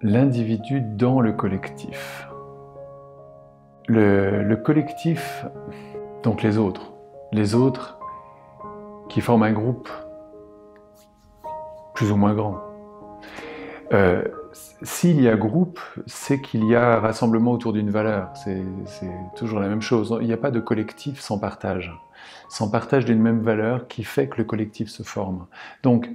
l'individu dans le collectif. Le collectif, donc les autres qui forment un groupe plus ou moins grand. S'il y a groupe, c'est qu'il y a rassemblement autour d'une valeur. C'est toujours la même chose. Il n'y a pas de collectif sans partage d'une même valeur qui fait que le collectif se forme. Donc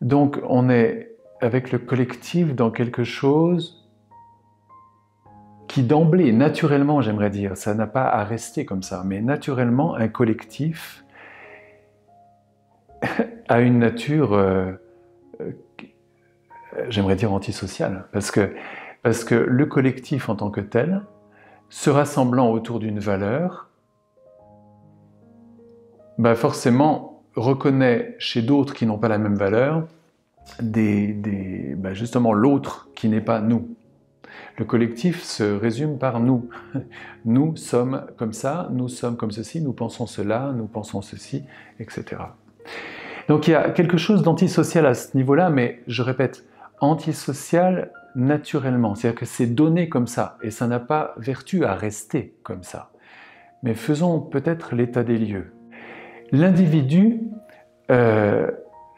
on est avec le collectif dans quelque chose qui d'emblée, naturellement j'aimerais dire, ça n'a pas à rester comme ça, mais naturellement un collectif a une nature, j'aimerais dire antisociale, parce que le collectif en tant que tel, se rassemblant autour d'une valeur, forcément reconnaît chez d'autres qui n'ont pas la même valeur, justement l'autre qui n'est pas nous. Le collectif se résume par nous. Nous sommes comme ça, nous sommes comme ceci, nous pensons cela, nous pensons ceci, etc. Donc il y a quelque chose d'antisocial à ce niveau-là, mais je répète, antisocial naturellement, c'est-à-dire que c'est donné comme ça, et ça n'a pas vertu à rester comme ça. Mais faisons peut-être l'état des lieux. L'individu,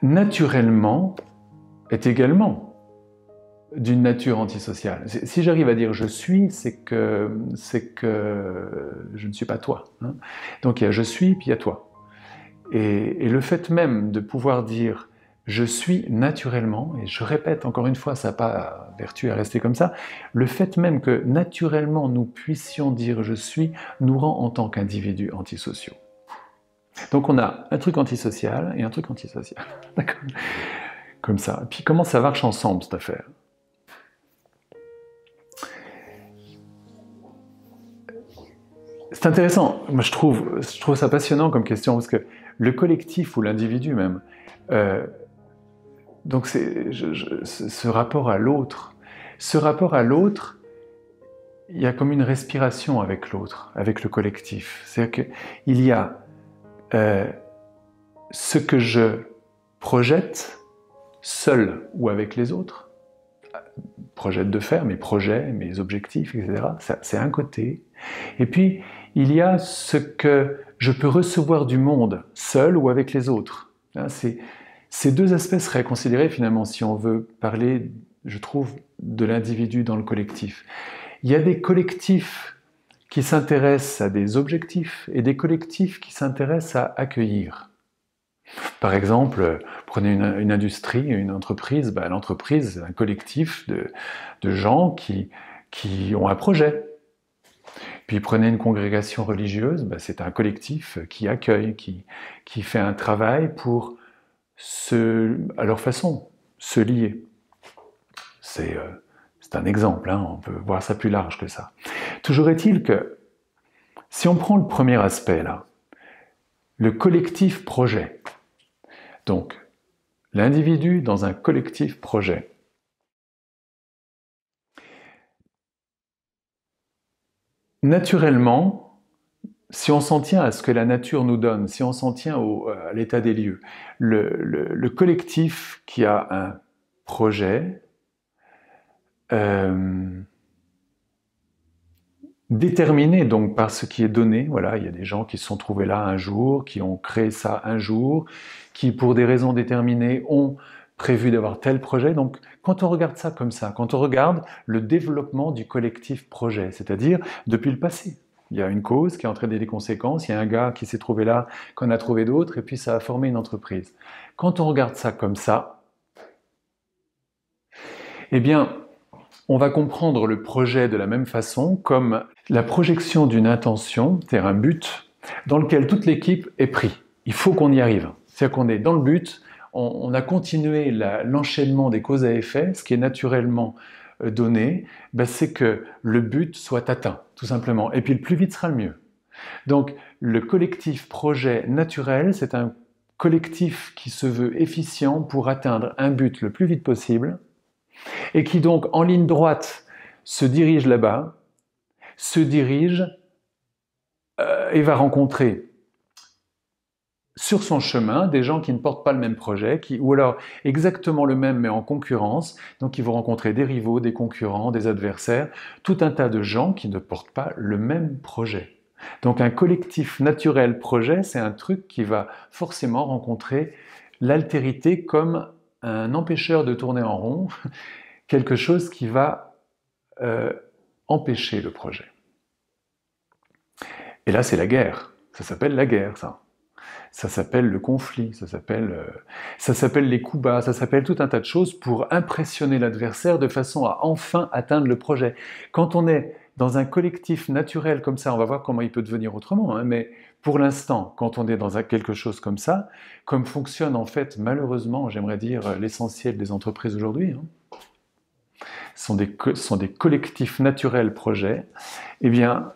naturellement, est également d'une nature antisociale. Si j'arrive à dire « je suis », c'est que je ne suis pas toi. Hein. Donc il y a « je suis » puis il y a toi. Et le fait même de pouvoir dire « je suis naturellement », et je répète encore une fois, ça n'a pas vertu à rester comme ça, le fait même que naturellement nous puissions dire « je suis » nous rend en tant qu'individus antisociaux. Donc on a un truc antisocial et un truc antisocial. D'accord ? Comme ça. Et puis comment ça marche ensemble cette affaire ? C'est intéressant, moi je trouve ça passionnant comme question, parce que le collectif ou l'individu même, donc ce rapport à l'autre, il y a comme une respiration avec l'autre, avec le collectif. C'est-à-dire qu'il y a ce que je projette seul ou avec les autres, projette de faire, mes projets, mes objectifs, etc. C'est un côté. Et puis, il y a ce que je peux recevoir du monde, seul ou avec les autres. Ces deux aspects seraient considérés finalement, si on veut parler, je trouve, de l'individu dans le collectif. Il y a des collectifs qui s'intéressent à des objectifs et des collectifs qui s'intéressent à accueillir. Par exemple, prenez une industrie, une entreprise, l'entreprise, c'est un collectif de gens qui ont un projet. Puis prenez une congrégation religieuse, c'est un collectif qui accueille, qui fait un travail pour, à leur façon, se lier. C'est un exemple, hein, on peut voir ça plus large que ça. Toujours est-il que, si on prend le premier aspect là, le collectif projet, donc l'individu dans un collectif projet, naturellement, si on s'en tient à ce que la nature nous donne, si on s'en tient à l'état des lieux, le collectif qui a un projet déterminé donc par ce qui est donné, voilà, il y a des gens qui se sont trouvés là un jour, qui ont créé ça un jour, qui pour des raisons déterminées ont prévu d'avoir tel projet. Donc quand on regarde ça comme ça, quand on regarde le développement du collectif projet, c'est-à-dire depuis le passé, il y a une cause qui a entraîné des conséquences, il y a un gars qui s'est trouvé là, qu'on a trouvé d'autres, et puis ça a formé une entreprise. Quand on regarde ça comme ça, eh bien, on va comprendre le projet de la même façon, comme la projection d'une intention, c'est-à-dire un but, dans lequel toute l'équipe est prise. Il faut qu'on y arrive. C'est-à-dire qu'on est dans le but, on a continué l'enchaînement des causes à effet, ce qui est naturellement donné, c'est que le but soit atteint, tout simplement. Et puis le plus vite sera le mieux. Donc le collectif projet naturel, c'est un collectif qui se veut efficient pour atteindre un but le plus vite possible, et qui donc en ligne droite se dirige là-bas, se dirige et va rencontrer sur son chemin des gens qui ne portent pas le même projet, ou alors exactement le même mais en concurrence, donc ils vont rencontrer des rivaux, des concurrents, des adversaires, tout un tas de gens qui ne portent pas le même projet. Donc un collectif naturel projet, c'est un truc qui va forcément rencontrer l'altérité comme un empêcheur de tourner en rond, quelque chose qui va empêcher le projet. Et là c'est la guerre, ça s'appelle la guerre ça. Ça s'appelle le conflit, ça s'appelle les coups bas, ça s'appelle tout un tas de choses pour impressionner l'adversaire de façon à enfin atteindre le projet. Quand on est dans un collectif naturel comme ça, on va voir comment il peut devenir autrement, hein, mais pour l'instant, quand on est dans quelque chose comme ça, comme fonctionne en fait malheureusement, j'aimerais dire, l'essentiel des entreprises aujourd'hui, hein, sont des collectifs naturels projets, eh bien,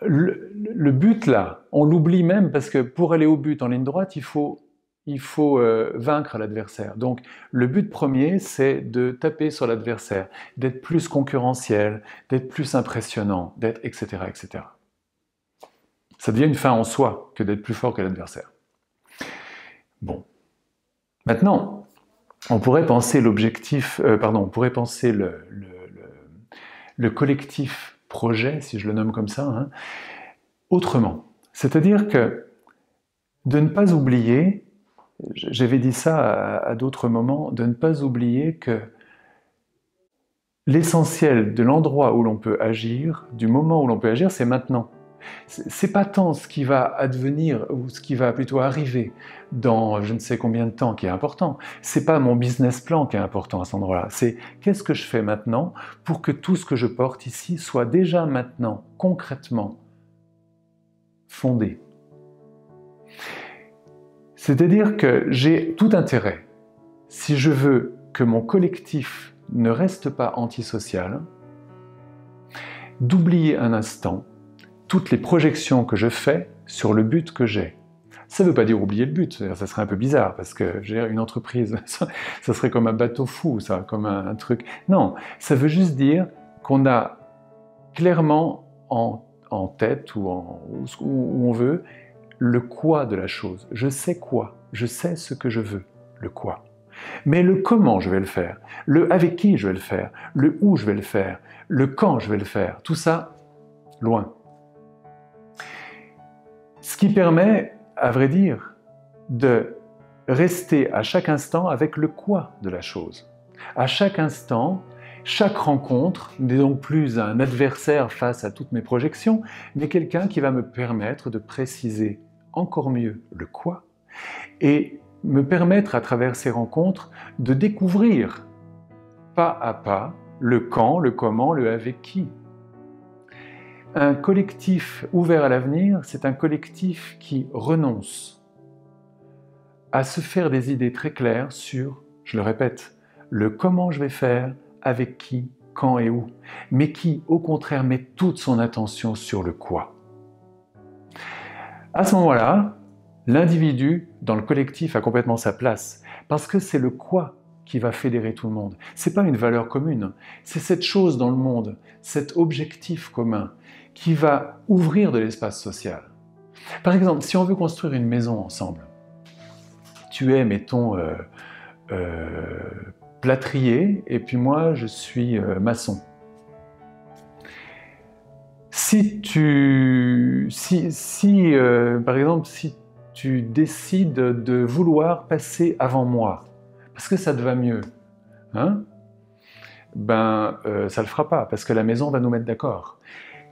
le but là, on l'oublie même parce que pour aller au but en ligne droite, il faut vaincre l'adversaire. Donc le but premier, c'est de taper sur l'adversaire, d'être plus concurrentiel, d'être plus impressionnant, d'être etc., etc. Ça devient une fin en soi que d'être plus fort que l'adversaire. Bon. Maintenant, on pourrait penser l'objectif, on pourrait penser le collectif projet, si je le nomme comme ça, hein, autrement. C'est-à-dire que de ne pas oublier, j'avais dit ça à d'autres moments, de ne pas oublier que l'essentiel de l'endroit où l'on peut agir, du moment où l'on peut agir, c'est maintenant. C'est pas tant ce qui va advenir ou ce qui va plutôt arriver dans je ne sais combien de temps qui est important. C'est pas mon business plan qui est important à cet endroit-là. C'est qu'est-ce que je fais maintenant pour que tout ce que je porte ici soit déjà maintenant, concrètement, fondé. C'est-à-dire que j'ai tout intérêt, si je veux que mon collectif ne reste pas antisocial, d'oublier un instant toutes les projections que je fais sur le but que j'ai. Ça ne veut pas dire oublier le but, ça serait un peu bizarre, parce que gérer une entreprise, ça serait comme un bateau fou, ça, comme un truc. Non, ça veut juste dire qu'on a clairement en tête, ou où on veut, le quoi de la chose. Je sais quoi, je sais ce que je veux, le quoi. Mais le comment je vais le faire, le avec qui je vais le faire, le où je vais le faire, le quand je vais le faire, tout ça, loin. Ce qui permet, à vrai dire, de rester à chaque instant avec le quoi de la chose. À chaque instant, chaque rencontre n'est donc plus un adversaire face à toutes mes projections, mais quelqu'un qui va me permettre de préciser encore mieux le quoi et me permettre à travers ces rencontres de découvrir pas à pas le quand, le comment, le avec qui. Un collectif ouvert à l'avenir, c'est un collectif qui renonce à se faire des idées très claires sur, je le répète, le comment je vais faire, avec qui, quand et où, mais qui, au contraire, met toute son attention sur le quoi. À ce moment-là, l'individu dans le collectif a complètement sa place, parce que c'est le quoi qui va fédérer tout le monde. C'est pas une valeur commune, c'est cette chose dans le monde, cet objectif commun, qui va ouvrir de l'espace social. Par exemple, si on veut construire une maison ensemble, tu es, mettons, plâtrier, et puis moi, je suis maçon. Par exemple, si tu décides de vouloir passer avant moi, parce que ça te va mieux, hein, ça le fera pas, parce que la maison va nous mettre d'accord.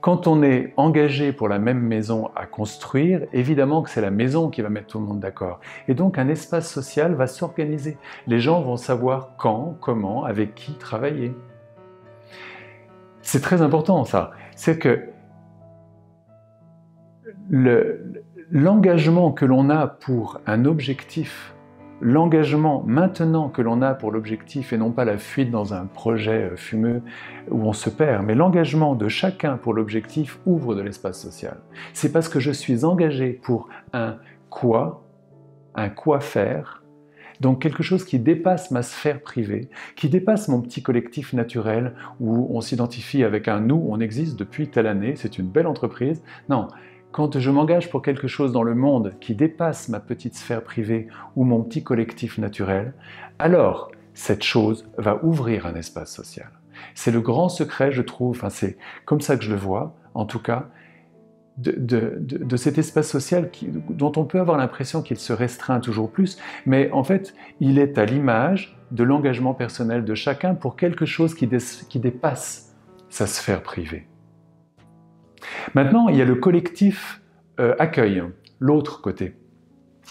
Quand on est engagé pour la même maison à construire, évidemment que c'est la maison qui va mettre tout le monde d'accord. Et donc un espace social va s'organiser. Les gens vont savoir quand, comment, avec qui travailler. C'est très important ça. C'est que l'engagement que l'on a pour un objectif, l'engagement maintenant que l'on a pour l'objectif et non pas la fuite dans un projet fumeux où on se perd, mais l'engagement de chacun pour l'objectif ouvre de l'espace social. C'est parce que je suis engagé pour un quoi faire, donc quelque chose qui dépasse ma sphère privée, qui dépasse mon petit collectif naturel où on s'identifie avec un nous, on existe depuis telle année, c'est une belle entreprise. Non, quand je m'engage pour quelque chose dans le monde qui dépasse ma petite sphère privée ou mon petit collectif naturel, alors cette chose va ouvrir un espace social. C'est le grand secret, je trouve, enfin c'est comme ça que je le vois, en tout cas, de cet espace social dont on peut avoir l'impression qu'il se restreint toujours plus, mais en fait, il est à l'image de l'engagement personnel de chacun pour quelque chose qui dépasse sa sphère privée. Maintenant, il y a le collectif accueil, l'autre côté.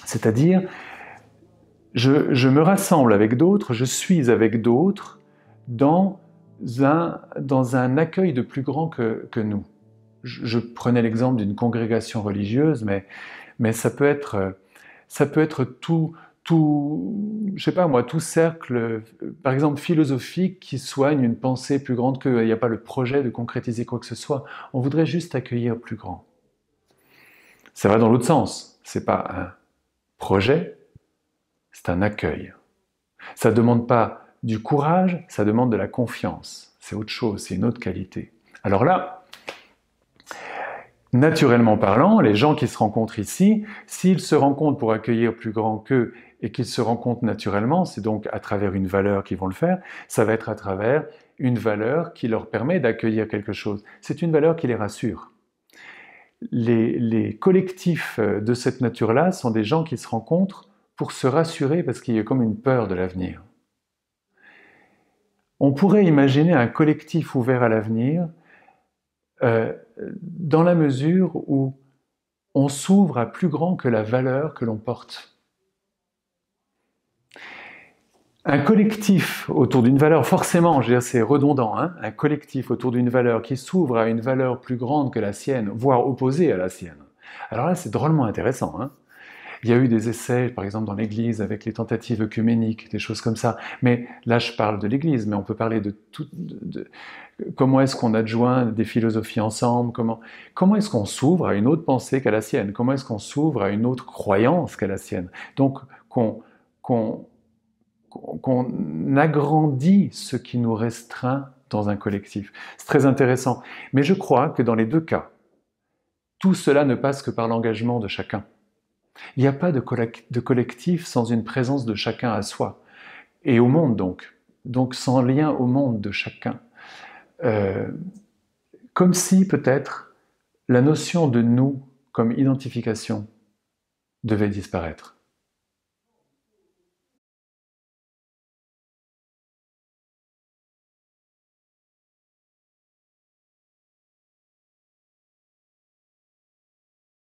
C'est-à-dire, je me rassemble avec d'autres, je suis avec d'autres dans un accueil de plus grand que nous. Je prenais l'exemple d'une congrégation religieuse, mais ça peut être tout, je sais pas moi, tout cercle, par exemple philosophique, qui soigne une pensée plus grande qu'eux. Il n'y a pas le projet de concrétiser quoi que ce soit. On voudrait juste accueillir plus grand. Ça va dans l'autre sens. C'est pas un projet, c'est un accueil. Ça ne demande pas du courage, ça demande de la confiance. C'est autre chose, c'est une autre qualité. Alors là, naturellement parlant, les gens qui se rencontrent ici, s'ils se rencontrent pour accueillir plus grand qu'eux et qu'ils se rencontrent naturellement, c'est donc à travers une valeur qu'ils vont le faire, ça va être à travers une valeur qui leur permet d'accueillir quelque chose. C'est une valeur qui les rassure. Les collectifs de cette nature-là sont des gens qui se rencontrent pour se rassurer parce qu'il y a comme une peur de l'avenir. On pourrait imaginer un collectif ouvert à l'avenir dans la mesure où on s'ouvre à plus grand que la valeur que l'on porte. Un collectif autour d'une valeur, forcément, je veux dire, c'est redondant, hein, un collectif autour d'une valeur qui s'ouvre à une valeur plus grande que la sienne, voire opposée à la sienne. Alors là, c'est drôlement intéressant, hein. Il y a eu des essais, par exemple dans l'Église, avec les tentatives œcuméniques, des choses comme ça. Mais là, je parle de l'Église, mais on peut parler de tout. Comment est-ce qu'on adjoint des philosophies ensemble? Comment est-ce qu'on s'ouvre à une autre pensée qu'à la sienne? Comment est-ce qu'on s'ouvre à une autre croyance qu'à la sienne? Donc, qu'on agrandit ce qui nous restreint dans un collectif. C'est très intéressant. Mais je crois que dans les deux cas, tout cela ne passe que par l'engagement de chacun. Il n'y a pas de collectif sans une présence de chacun à soi, et au monde donc sans lien au monde de chacun. Comme si peut-être la notion de nous comme identification devait disparaître.